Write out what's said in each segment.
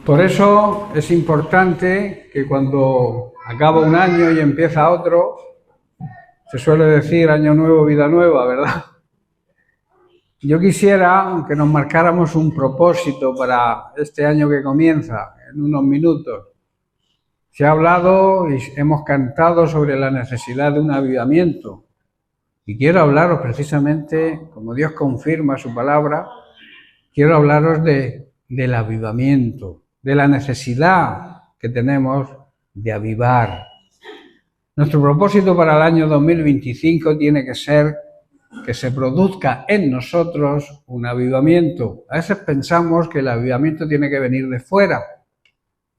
Por eso es importante que cuando acaba un año y empieza otro, se suele decir año nuevo, vida nueva, ¿verdad? Yo quisiera que nos marcáramos un propósito para este año que comienza, en unos minutos. Se ha hablado y hemos cantado sobre la necesidad de un avivamiento. Y quiero hablaros precisamente, como Dios confirma su palabra, quiero hablaros del avivamiento, de la necesidad que tenemos de avivar. Nuestro propósito para el año 2025 tiene que ser que se produzca en nosotros un avivamiento. A veces pensamos que el avivamiento tiene que venir de fuera,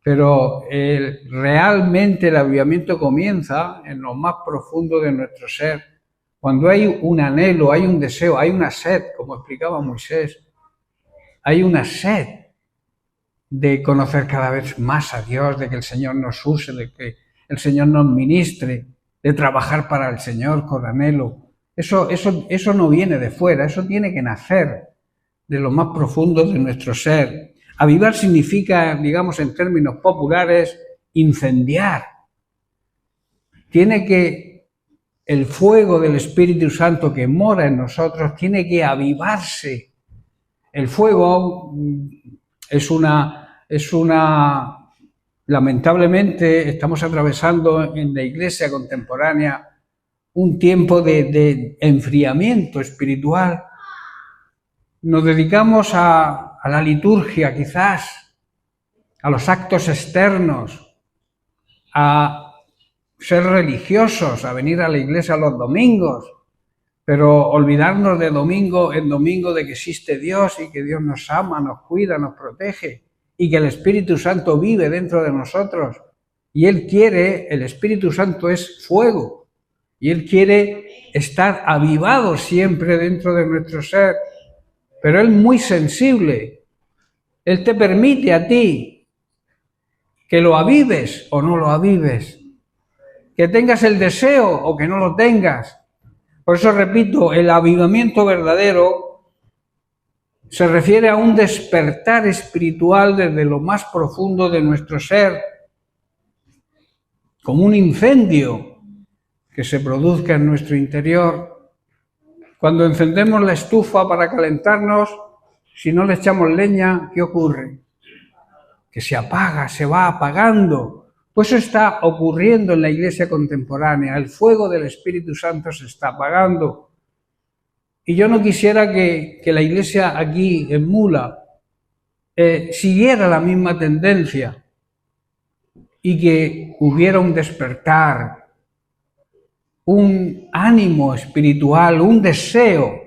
pero realmente el avivamiento comienza en lo más profundo de nuestro ser. Cuando hay un anhelo, hay un deseo, hay una sed, como explicaba Moisés, hay una sed de conocer cada vez más a Dios, de que el Señor nos use, de que el Señor nos ministre, de trabajar para el Señor con anhelo. Eso no viene de fuera, eso tiene que nacer de lo más profundo de nuestro ser. Avivar significa, digamos en términos populares, incendiar. El fuego del Espíritu Santo que mora en nosotros tiene que avivarse. El fuego lamentablemente estamos atravesando en la iglesia contemporánea un tiempo de enfriamiento espiritual. Nos dedicamos a la liturgia, quizás, a los actos externos, a ser religiosos, a venir a la iglesia los domingos, pero olvidarnos de domingo en domingo de que existe Dios y que Dios nos ama, nos cuida, nos protege y que el Espíritu Santo vive dentro de nosotros. Y el Espíritu Santo es fuego y Él quiere estar avivado siempre dentro de nuestro ser. Pero Él es muy sensible. Él te permite a ti que lo avives o no lo avives, que tengas el deseo o que no lo tengas. Por eso repito, el avivamiento verdadero se refiere a un despertar espiritual desde lo más profundo de nuestro ser, como un incendio que se produzca en nuestro interior. Cuando encendemos la estufa para calentarnos, si no le echamos leña, ¿qué ocurre? Que se apaga, se va apagando. Pues eso está ocurriendo en la iglesia contemporánea. El fuego del Espíritu Santo se está apagando. Y yo no quisiera que la iglesia aquí en Mula siguiera la misma tendencia y que hubiera un despertar, un ánimo espiritual, un deseo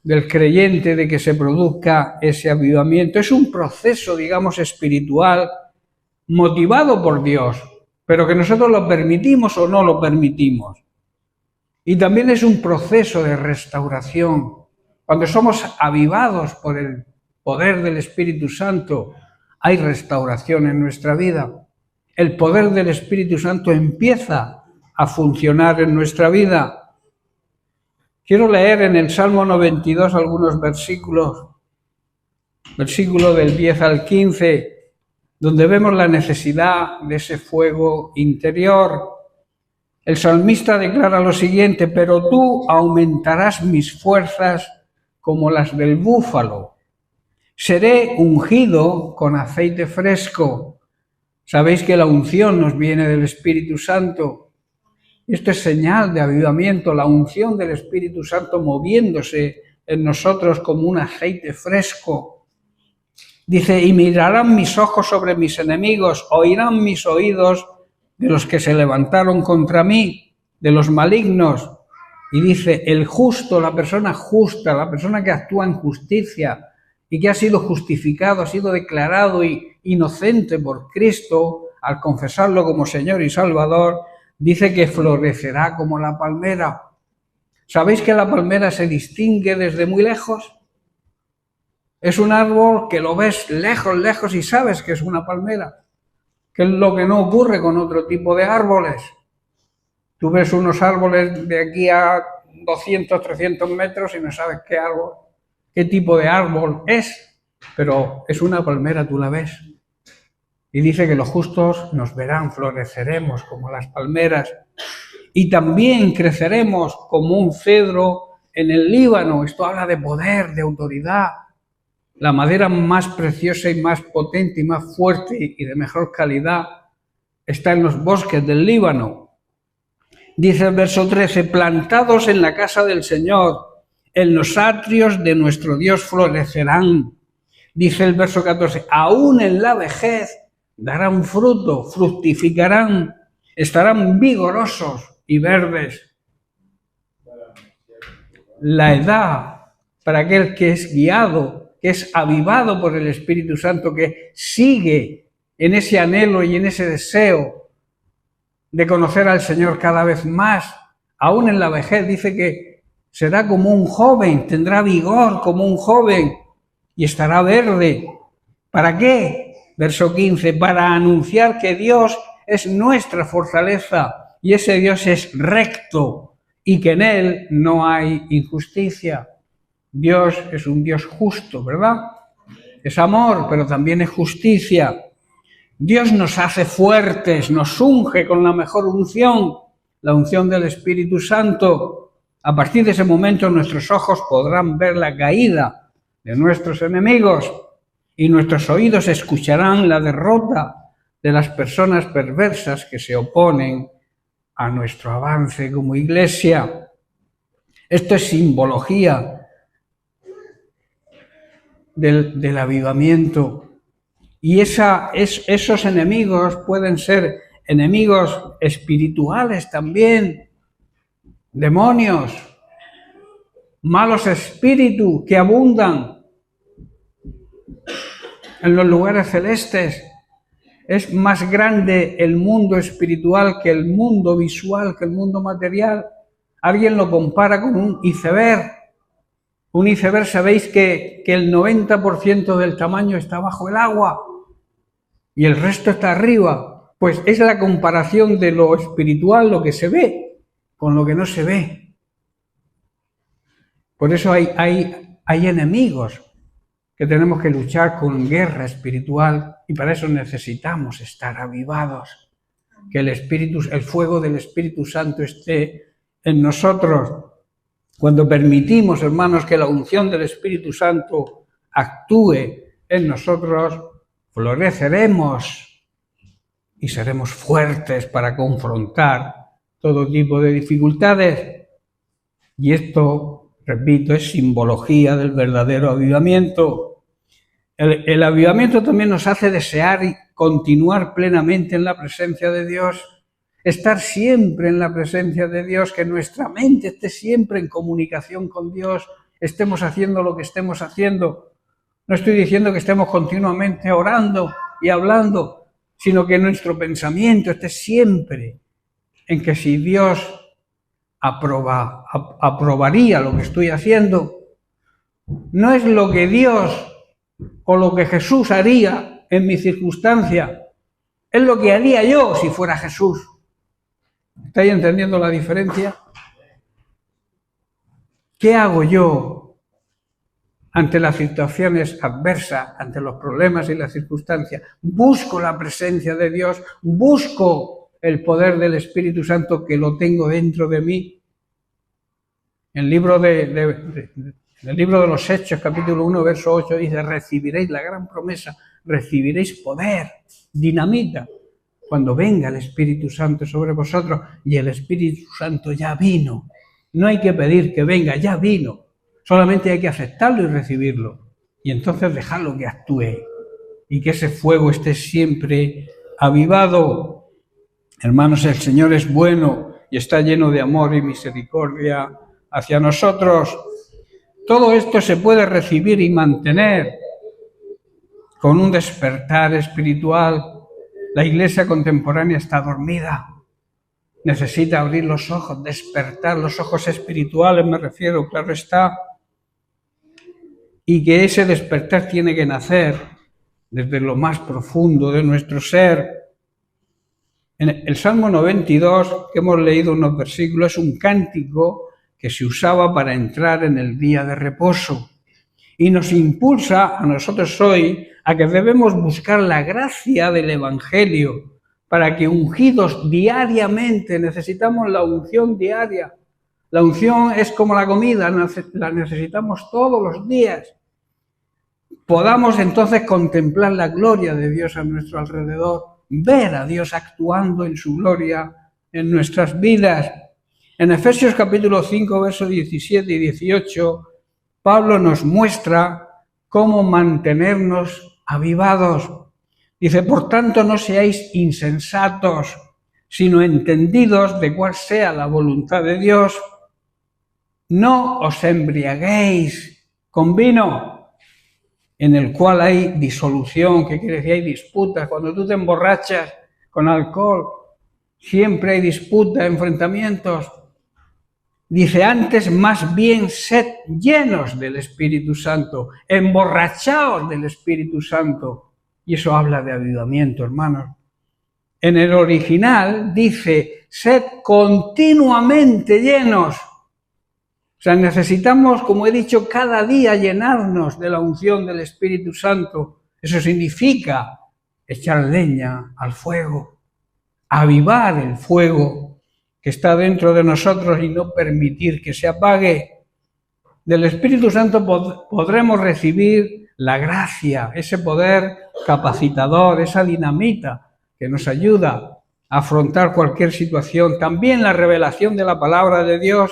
del creyente de que se produzca ese avivamiento. Es un proceso, digamos, espiritual motivado por Dios, pero que nosotros lo permitimos o no lo permitimos. Y también es un proceso de restauración. Cuando somos avivados por el poder del Espíritu Santo, hay restauración en nuestra vida. El poder del Espíritu Santo empieza a funcionar en nuestra vida. Quiero leer en el Salmo 92 algunos versículos del 10 al 15, donde vemos la necesidad de ese fuego interior. El salmista declara lo siguiente: pero tú aumentarás mis fuerzas como las del búfalo. Seré ungido con aceite fresco. Sabéis que la unción nos viene del Espíritu Santo. Esto es señal de avivamiento, la unción del Espíritu Santo moviéndose en nosotros como un aceite fresco. Dice, y mirarán mis ojos sobre mis enemigos, oirán mis oídos de los que se levantaron contra mí, de los malignos. Y dice, el justo, la persona justa, la persona que actúa en justicia y que ha sido justificado, ha sido declarado inocente por Cristo al confesarlo como Señor y Salvador, dice que florecerá como la palmera. ¿Sabéis que la palmera se distingue desde muy lejos? Es un árbol que lo ves lejos, lejos y sabes que es una palmera, que es lo que no ocurre con otro tipo de árboles. Tú ves unos árboles de aquí a 200, 300 metros y no sabes qué tipo de árbol es. pero es una palmera, tú la ves. Y dice que los justos nos verán, floreceremos como las palmeras y también creceremos como un cedro en el Líbano. Esto habla de poder, de autoridad. La madera más preciosa y más potente y más fuerte y de mejor calidad está en los bosques del Líbano. Dice el verso 13, plantados en la casa del Señor, en los atrios de nuestro Dios florecerán. Dice el verso 14, aún en la vejez darán fruto, fructificarán, estarán vigorosos y verdes. La edad para aquel que es guiado, que es avivado por el Espíritu Santo, que sigue en ese anhelo y en ese deseo de conocer al Señor cada vez más, aún en la vejez, dice que será como un joven, tendrá vigor como un joven y estará verde. ¿Para qué? Verso 15, para anunciar que Dios es nuestra fortaleza y ese Dios es recto y que en Él no hay injusticia. Dios es un Dios justo, ¿verdad? Es amor, pero también es justicia. Dios nos hace fuertes, nos unge con la mejor unción, la unción del Espíritu Santo. A partir de ese momento nuestros ojos podrán ver la caída de nuestros enemigos y nuestros oídos escucharán la derrota de las personas perversas que se oponen a nuestro avance como iglesia. Esto es simbología del avivamiento. Y esos enemigos pueden ser enemigos espirituales también, demonios, malos espíritus que abundan en los lugares celestes. Es más grande el mundo espiritual que el mundo visual, que el mundo material. Alguien lo compara con un iceberg. Un iceberg, sabéis que el 90% del tamaño está bajo el agua y el resto está arriba. Pues es la comparación de lo espiritual, lo que se ve, con lo que no se ve. Por eso hay enemigos que tenemos que luchar con guerra espiritual y para eso necesitamos estar avivados. Que el fuego del Espíritu Santo esté en nosotros. Cuando permitimos, hermanos, que la unción del Espíritu Santo actúe en nosotros, floreceremos y seremos fuertes para confrontar todo tipo de dificultades. Y esto, repito, es simbología del verdadero avivamiento. El avivamiento también nos hace desear y continuar plenamente en la presencia de Dios. Estar siempre en la presencia de Dios, que nuestra mente esté siempre en comunicación con Dios, estemos haciendo lo que estemos haciendo. No estoy diciendo que estemos continuamente orando y hablando, sino que nuestro pensamiento esté siempre en que si Dios aprobaría lo que estoy haciendo, no es lo que Dios o lo que Jesús haría en mi circunstancia, es lo que haría yo si fuera Jesús. ¿Estáis entendiendo la diferencia? ¿Qué hago yo ante las situaciones adversas, ante los problemas y las circunstancias? Busco la presencia de Dios, busco el poder del Espíritu Santo que lo tengo dentro de mí. En el libro de los Hechos, capítulo 1, verso 8, dice, recibiréis la gran promesa, recibiréis poder, dinamita, cuando venga el Espíritu Santo sobre vosotros, y el Espíritu Santo ya vino. No hay que pedir que venga, ya vino. Solamente hay que aceptarlo y recibirlo. Y entonces dejarlo que actúe. Y que ese fuego esté siempre avivado. Hermanos, el Señor es bueno y está lleno de amor y misericordia hacia nosotros. Todo esto se puede recibir y mantener con un despertar espiritual. La iglesia contemporánea está dormida. Necesita abrir los ojos, despertar los ojos espirituales, me refiero, claro está. Y que ese despertar tiene que nacer desde lo más profundo de nuestro ser. En el Salmo 92, que hemos leído unos versículos, es un cántico que se usaba para entrar en el día de reposo. y nos impulsa a nosotros hoy a que debemos buscar la gracia del Evangelio para que ungidos diariamente, necesitamos la unción diaria. La unción es como la comida, la necesitamos todos los días. Podamos entonces contemplar la gloria de Dios a nuestro alrededor, ver a Dios actuando en su gloria en nuestras vidas. En Efesios capítulo 5, versos 17 y 18, Pablo nos muestra cómo mantenernos avivados. Dice, por tanto, no seáis insensatos, sino entendidos de cuál sea la voluntad de Dios. No os embriaguéis con vino, en el cual hay disolución, que quiere decir hay disputas. Cuando tú te emborrachas con alcohol, siempre hay disputas, enfrentamientos. Dice, antes más bien sed llenos del Espíritu Santo, emborrachaos del Espíritu Santo. Y eso habla de avivamiento, hermanos. En el original dice, sed continuamente llenos. O sea, necesitamos, como he dicho, cada día llenarnos de la unción del Espíritu Santo. Eso significa echar leña al fuego, avivar el fuego que está dentro de nosotros y no permitir que se apague. Del Espíritu Santo podremos recibir la gracia, ese poder capacitador, esa dinamita que nos ayuda a afrontar cualquier situación. También la revelación de la palabra de Dios.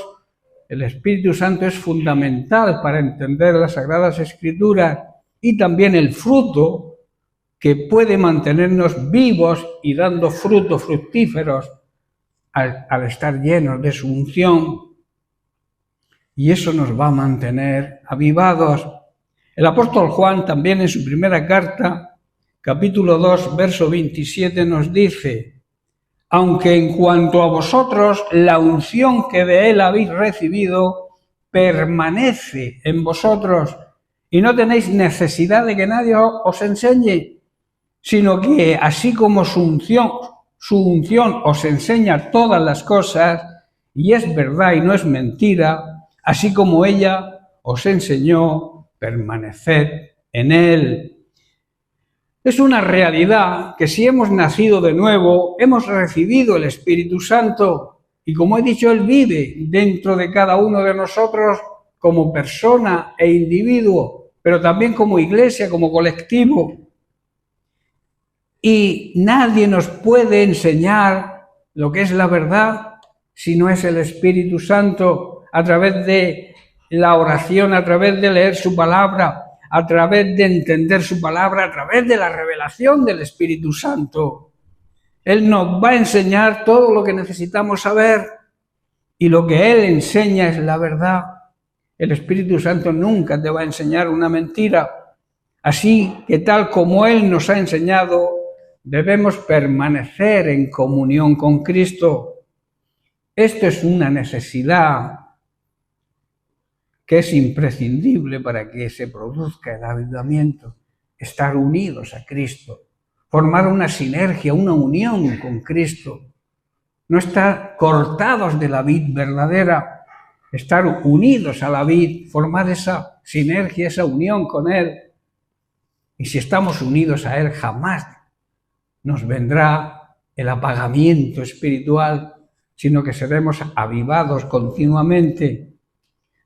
El Espíritu Santo es fundamental para entender las Sagradas Escrituras y también el fruto que puede mantenernos vivos y dando frutos fructíferos al estar llenos de su unción. Y eso nos va a mantener avivados. El apóstol Juan también en su primera carta, capítulo 2, verso 27, nos dice, aunque en cuanto a vosotros la unción que de él habéis recibido permanece en vosotros y no tenéis necesidad de que nadie os enseñe, sino que así como su unción os enseña todas las cosas, y es verdad y no es mentira, así como ella os enseñó, permaneced en él. Es una realidad que si hemos nacido de nuevo, hemos recibido el Espíritu Santo y como he dicho, Él vive dentro de cada uno de nosotros como persona e individuo, pero también como iglesia, como colectivo. Y nadie nos puede enseñar lo que es la verdad si no es el Espíritu Santo a través de la oración, a través de leer su palabra, a través de entender su palabra, a través de la revelación del Espíritu Santo. Él nos va a enseñar todo lo que necesitamos saber y lo que Él enseña es la verdad. El Espíritu Santo nunca te va a enseñar una mentira. Así que tal como Él nos ha enseñado, debemos permanecer en comunión con Cristo. Esto es una necesidad que es imprescindible para que se produzca el avivamiento, estar unidos a Cristo, formar una sinergia, una unión con Cristo, no estar cortados de la vid verdadera, estar unidos a la vid, formar esa sinergia, esa unión con Él. Y si estamos unidos a Él, jamás nos vendrá el apagamiento espiritual, sino que seremos avivados continuamente.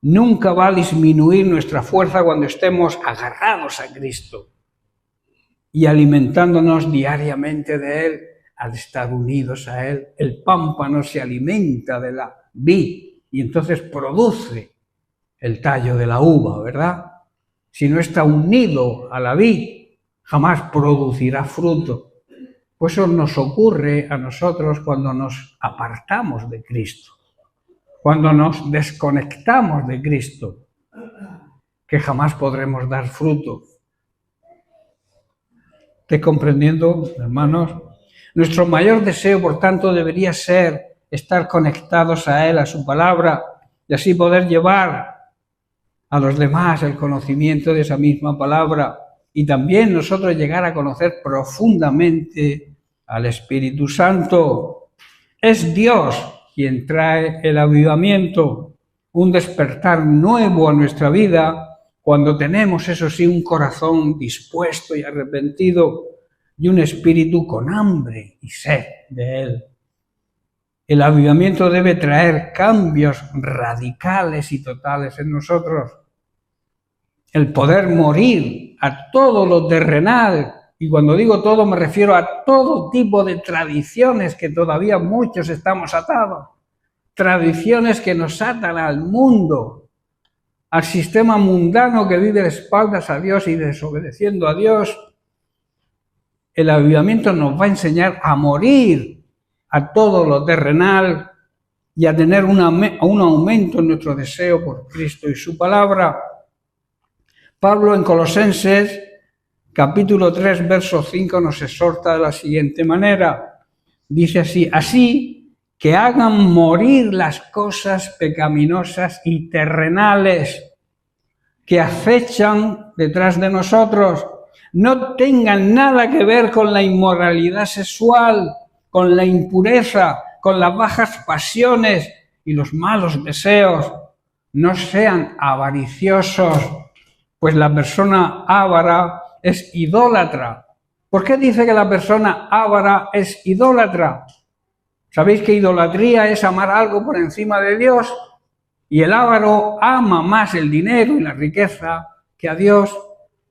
Nunca va a disminuir nuestra fuerza cuando estemos agarrados a Cristo y alimentándonos diariamente de Él. Al estar unidos a Él, el pámpano se alimenta de la vid y entonces produce el tallo de la uva, ¿verdad? Si no está unido a la vid, jamás producirá fruto. Pues eso nos ocurre a nosotros cuando nos apartamos de Cristo. Cuando nos desconectamos de Cristo, que jamás podremos dar fruto. ¿Estáis comprendiendo, hermanos? Nuestro mayor deseo, por tanto, debería ser estar conectados a Él, a su palabra, y así poder llevar a los demás el conocimiento de esa misma palabra y también nosotros llegar a conocer profundamente al Espíritu Santo. Es Dios quien trae el avivamiento, un despertar nuevo a nuestra vida cuando tenemos, eso sí, un corazón dispuesto y arrepentido y un espíritu con hambre y sed de Él. El avivamiento debe traer cambios radicales y totales en nosotros. El poder morir a todo lo terrenal, y cuando digo todo me refiero a todo tipo de tradiciones que todavía muchos estamos atados. Tradiciones que nos atan al mundo, al sistema mundano que vive de espaldas a Dios y desobedeciendo a Dios. El avivamiento nos va a enseñar a morir a todo lo terrenal y a tener un aumento en nuestro deseo por Cristo y su palabra. Pablo en Colosenses, capítulo 3, verso 5, nos exhorta de la siguiente manera. Dice así: así que hagan morir las cosas pecaminosas y terrenales que acechan detrás de nosotros. No tengan nada que ver con la inmoralidad sexual, con la impureza, con las bajas pasiones y los malos deseos. No sean avariciosos, pues la persona avara es idólatra. ¿Por qué dice que la persona avara es idólatra? ¿Sabéis que idolatría es amar algo por encima de Dios? Y el avaro ama más el dinero y la riqueza que a Dios.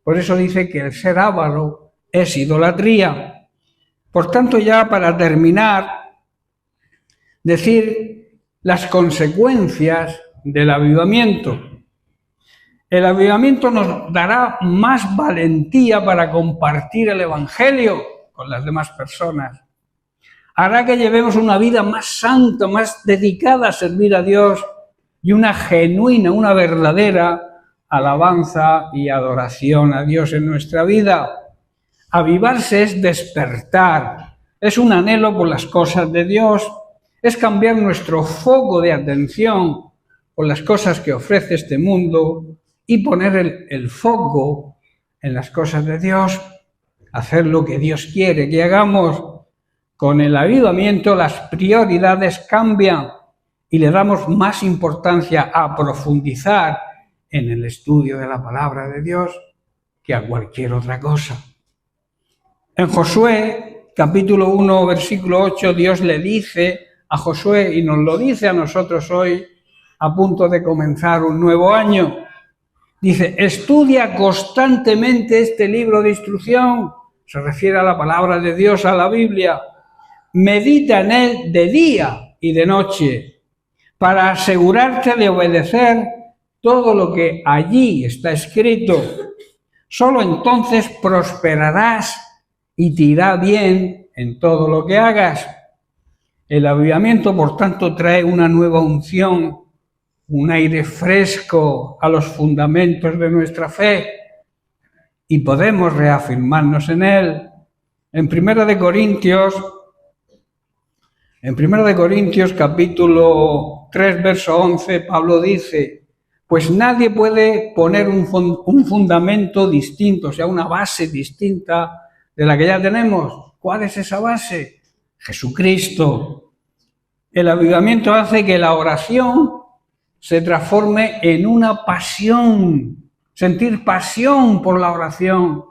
Por eso dice que el ser avaro es idolatría. Por tanto, ya para terminar, decir las consecuencias del avivamiento. El avivamiento nos dará más valentía para compartir el Evangelio con las demás personas. Hará que llevemos una vida más santa, más dedicada a servir a Dios y una genuina, una verdadera alabanza y adoración a Dios en nuestra vida. Avivarse es despertar, es un anhelo por las cosas de Dios, es cambiar nuestro foco de atención por las cosas que ofrece este mundo y poner el foco en las cosas de Dios, hacer lo que Dios quiere que hagamos. Con el avivamiento las prioridades cambian y le damos más importancia a profundizar en el estudio de la palabra de Dios que a cualquier otra cosa. En Josué, capítulo 1, versículo 8, Dios le dice a Josué, y nos lo dice a nosotros hoy, a punto de comenzar un nuevo año. Dice: estudia constantemente este libro de instrucción, se refiere a la palabra de Dios, a la Biblia. Medita en él de día y de noche, para asegurarte de obedecer todo lo que allí está escrito. Solo entonces prosperarás y te irá bien en todo lo que hagas. El avivamiento, por tanto, trae una nueva unción, un aire fresco a los fundamentos de nuestra fe y podemos reafirmarnos en él. En 1 Corintios capítulo 3, verso 11, Pablo dice: pues nadie puede poner un fundamento distinto, o sea, una base distinta de la que ya tenemos. ¿Cuál es esa base? Jesucristo. El avivamiento hace que la oración se transforme en una pasión, sentir pasión por la oración.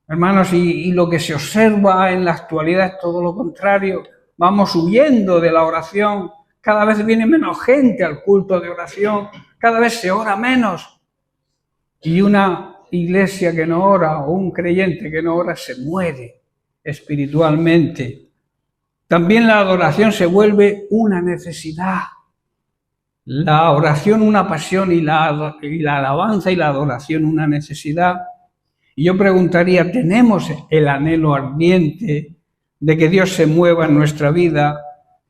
Hermanos, y lo que se observa en la actualidad es todo lo contrario. Vamos huyendo de la oración, cada vez viene menos gente al culto de oración, cada vez se ora menos. Y una iglesia que no ora o un creyente que no ora se muere espiritualmente. También la adoración se vuelve una necesidad. La oración una pasión y la alabanza y la adoración una necesidad. Y yo preguntaría, ¿tenemos el anhelo ardiente de que Dios se mueva en nuestra vida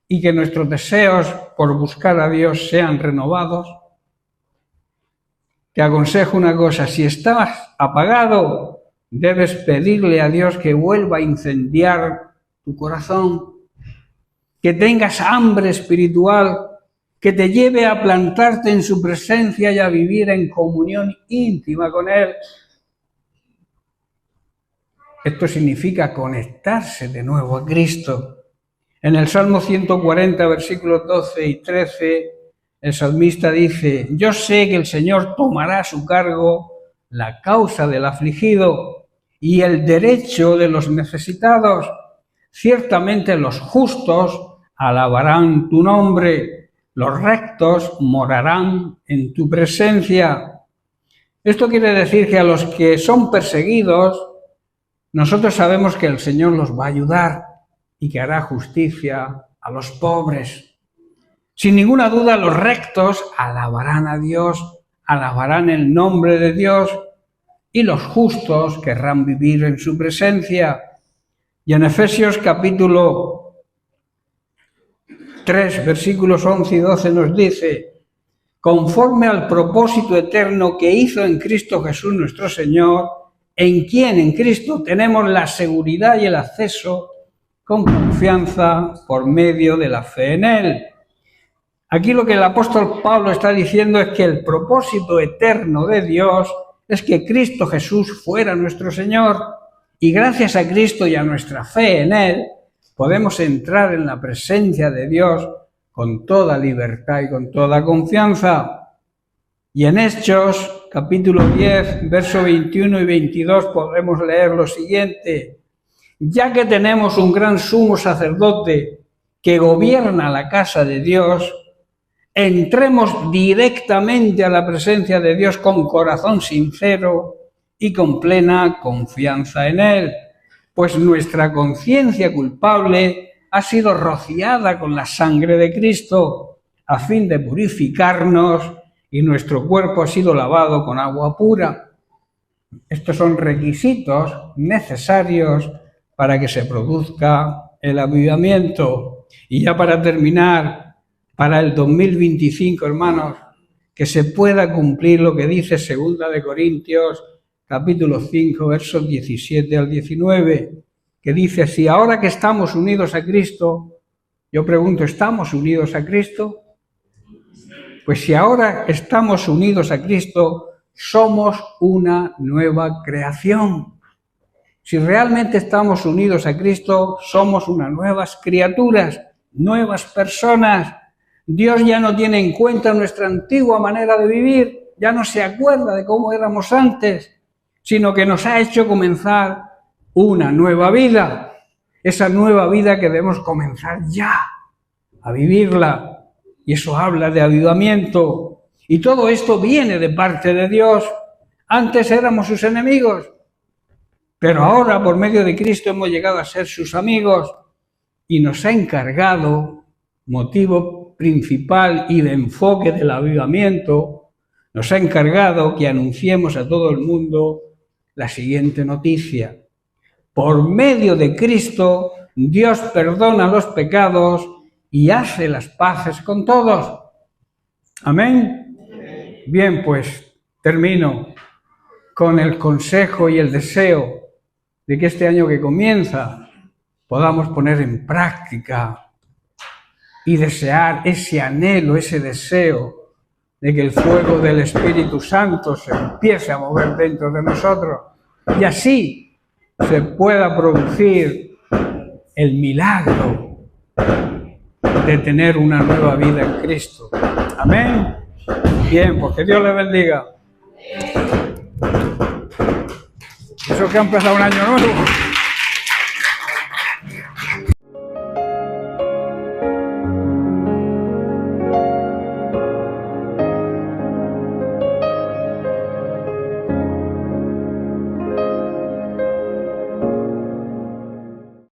y que nuestros deseos por buscar a Dios sean renovados? Te aconsejo una cosa: si estás apagado, debes pedirle a Dios que vuelva a incendiar tu corazón, que tengas hambre espiritual, que te lleve a plantarte en su presencia y a vivir en comunión íntima con Él. Esto significa conectarse de nuevo a Cristo. En el Salmo 140, versículos 12 y 13, el salmista dice: yo sé que el Señor tomará a su cargo la causa del afligido y el derecho de los necesitados. Ciertamente los justos alabarán tu nombre, los rectos morarán en tu presencia. Esto quiere decir que a los que son perseguidos, nosotros sabemos que el Señor los va a ayudar y que hará justicia a los pobres. Sin ninguna duda, los rectos alabarán a Dios, alabarán el nombre de Dios, y los justos querrán vivir en su presencia. Y en Efesios capítulo 3, versículos 11 y 12 nos dice: conforme al propósito eterno que hizo en Cristo Jesús nuestro Señor, en quien, en Cristo, tenemos la seguridad y el acceso con confianza por medio de la fe en Él. Aquí lo que el apóstol Pablo está diciendo es que el propósito eterno de Dios es que Cristo Jesús fuera nuestro Señor, y gracias a Cristo y a nuestra fe en Él podemos entrar en la presencia de Dios con toda libertad y con toda confianza. Y en Hechos, capítulo 10, versos 21 y 22, podemos leer lo siguiente: ya que tenemos un gran sumo sacerdote que gobierna la casa de Dios, entremos directamente a la presencia de Dios con corazón sincero y con plena confianza en Él, pues nuestra conciencia culpable ha sido rociada con la sangre de Cristo a fin de purificarnos, y nuestro cuerpo ha sido lavado con agua pura. Estos son requisitos necesarios para que se produzca el avivamiento. Y ya para terminar, para el 2025, hermanos, que se pueda cumplir lo que dice 2 de Corintios, capítulo 5, versos 17 al 19, que dice así: ahora que estamos unidos a Cristo, yo pregunto, ¿estamos unidos a Cristo? Pues si ahora estamos unidos a Cristo, somos una nueva creación. Si realmente estamos unidos a Cristo, somos unas nuevas criaturas, nuevas personas. Dios ya no tiene en cuenta nuestra antigua manera de vivir, ya no se acuerda de cómo éramos antes, sino que nos ha hecho comenzar una nueva vida. Esa nueva vida que debemos comenzar ya a vivirla. Y eso habla de avivamiento. Y todo esto viene de parte de Dios. Antes éramos sus enemigos, pero ahora por medio de Cristo hemos llegado a ser sus amigos, y nos ha encargado, motivo principal y de enfoque del avivamiento, nos ha encargado que anunciemos a todo el mundo la siguiente noticia: por medio de Cristo, Dios perdona los pecados y hace las paces con todos. ¿Amén? Bien, pues termino con el consejo y el deseo de que este año que comienza podamos poner en práctica y desear ese anhelo, ese deseo de que el fuego del Espíritu Santo se empiece a mover dentro de nosotros y así se pueda producir el milagro de tener una nueva vida en Cristo. Amén. Bien, pues que Dios le bendiga. Eso que ha empezado un año nuevo.